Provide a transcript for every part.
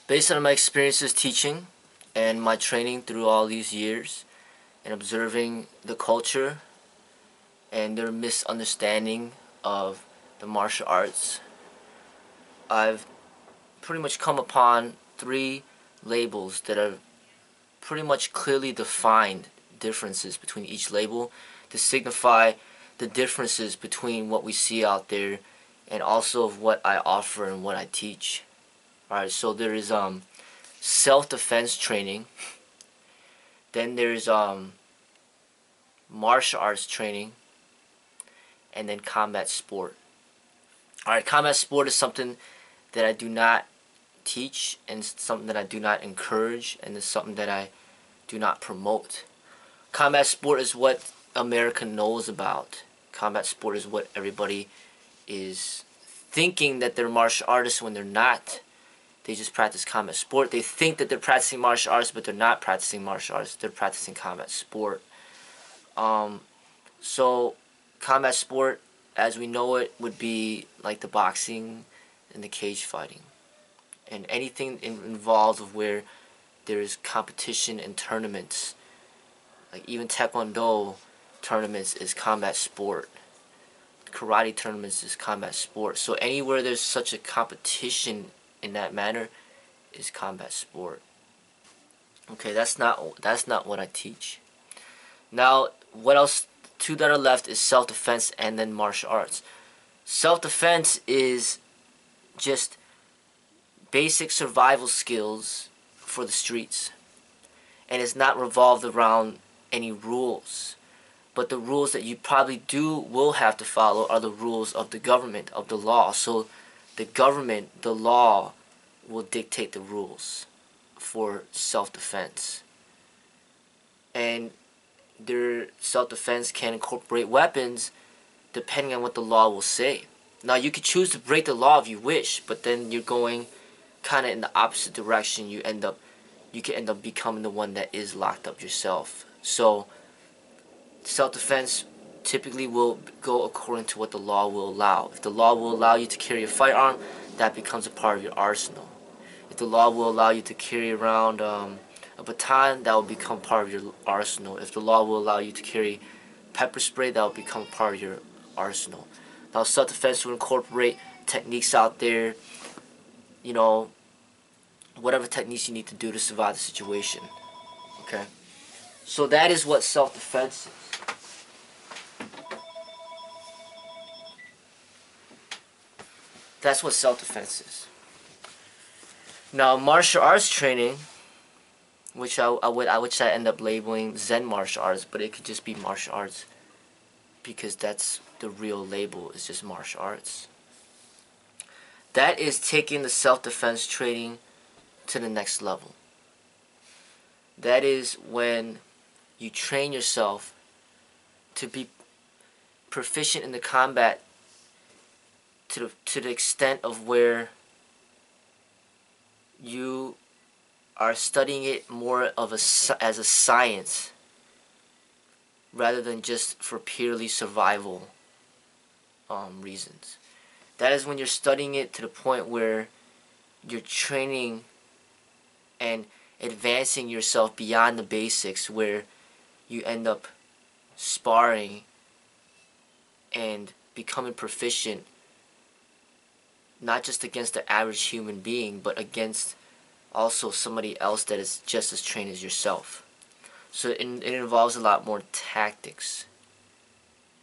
Based on my experiences teaching and my training through all these years and observing the culture and their misunderstanding of the martial arts, I've pretty much come upon three labels that are pretty much clearly defined differences between each label to signify the differences between what we see out there and also of what I offer and what I teach. Alright, so there is self-defense training, then there's martial arts training, and then combat sport. Alright, combat sport is something that I do not teach, and it's something that I do not encourage, and it's something that I do not promote. Combat sport is what America knows about. Combat sport is what everybody is thinking that they're martial artists when they're not. They just practice combat sport. They think that they're practicing martial arts, but they're not practicing martial arts. They're practicing combat sport. So combat sport, as we know it, would be like the boxing and the cage fighting. And anything involved of where there is competition and tournaments. Like even Taekwondo tournaments is combat sport. Karate tournaments is combat sport. So anywhere there's such a competition in that manner is combat sport. Okay, that's not what I teach. Now, what else? Two that are left is self-defense and then martial arts. Self-defense is just basic survival skills for the streets, and it's not revolved around any rules. But the rules that you probably will have to follow are the rules of the government, of the law. So the government, the law, will dictate the rules for self-defense. And their self-defense can incorporate weapons depending on what the law will say. Now, you could choose to break the law if you wish, but then you're going kind of in the opposite direction. You can end up becoming the one that is locked up yourself. So self-defense typically will go according to what the law will allow. If the law will allow you to carry a firearm, that becomes a part of your arsenal. If the law will allow you to carry around a baton, that will become part of your arsenal. If the law will allow you to carry pepper spray, that will become part of your arsenal. Now, self-defense will incorporate techniques out there, whatever techniques you need to do to survive the situation. Okay? So that is what self-defense is. That's what self-defense is. Now, martial arts training, which I end up labeling Zen martial arts, but it could just be martial arts because that's the real label. It's just martial arts. That is taking the self-defense training to the next level. That is when you train yourself to be proficient in the combat to the extent of where you are studying it more of as a science rather than just for purely survival reasons. That is when you're studying it to the point where you're training and advancing yourself beyond the basics, where you end up sparring and becoming proficient not just against the average human being, but against also somebody else that is just as trained as yourself. So it involves a lot more tactics,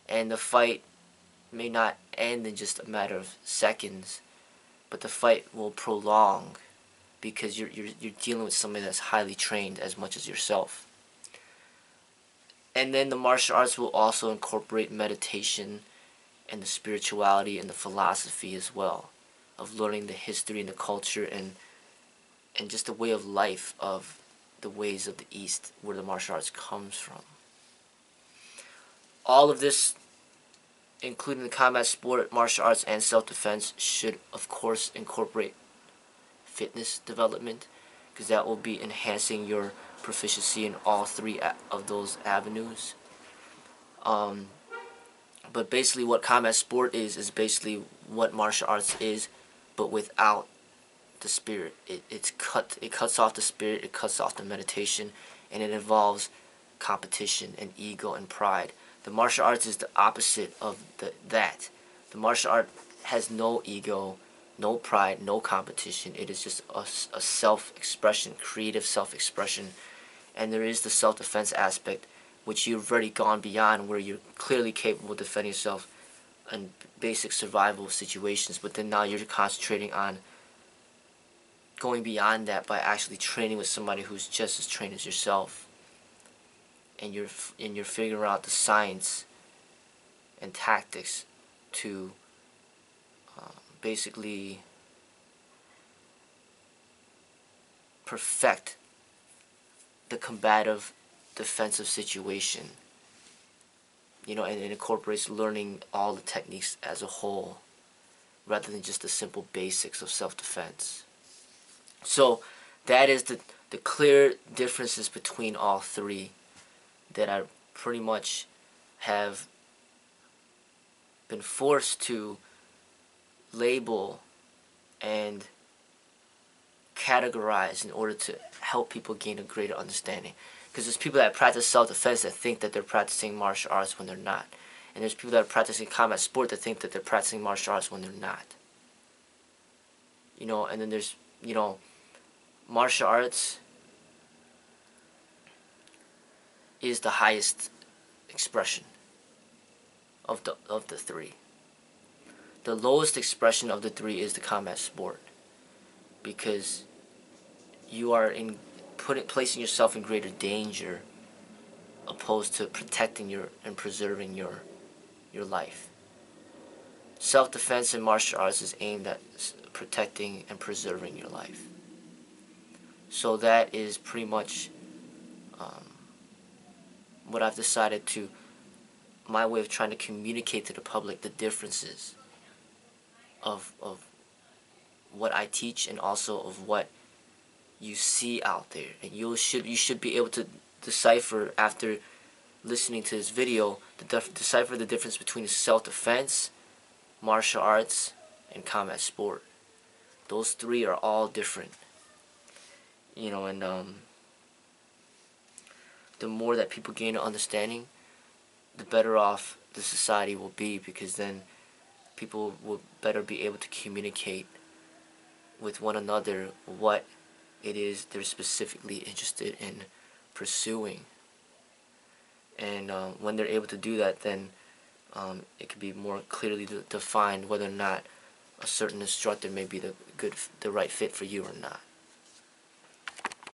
and the fight may not end in just a matter of seconds, but the fight will prolong because you're dealing with somebody that's highly trained as much as yourself. And then the martial arts will also incorporate meditation and the spirituality and the philosophy as well, of learning the history and the culture and just the way of life of the ways of the East, where the martial arts comes from. All of this, including the combat sport, martial arts, and self-defense, should of course incorporate fitness development, because that will be enhancing your proficiency in all three of those avenues. But basically what combat sport is basically what martial arts is, but without the spirit. It cuts off the spirit, it cuts off the meditation, and it involves competition and ego and pride. The martial arts is the opposite of that. The martial art has no ego, no pride, no competition. It is just a self-expression, creative self-expression. And there is the self-defense aspect, which you've already gone beyond, where you're clearly capable of defending yourself in basic survival situations. But then now you're concentrating on going beyond that by actually training with somebody who's just as trained as yourself. And you're figuring out the science and tactics to basically perfect the combative defensive situation, and it incorporates learning all the techniques as a whole rather than just the simple basics of self-defense. So that is the clear differences between all three that I pretty much have been forced to label and categorize in order to help people gain a greater understanding. Because there's people that practice self-defense that think that they're practicing martial arts when they're not. And there's people that are practicing combat sport that think that they're practicing martial arts when they're not. And then there's, martial arts is the highest expression of the three. The lowest expression of the three is the combat sport, because you are placing yourself in greater danger opposed to protecting and preserving your life. Self-defense in martial arts is aimed at protecting and preserving your life. So that is pretty much what I've decided my way of trying to communicate to the public the differences of what I teach and also of what you see out there. And you should be able to decipher, after listening to this video, decipher the difference between self-defense, martial arts, and combat sport. Those three are all different. And the more that people gain an understanding, the better off the society will be, because then people will better be able to communicate with one another what it is they're specifically interested in pursuing. And when they're able to do that, then it can be more clearly defined whether or not a certain instructor may be the right fit for you or not.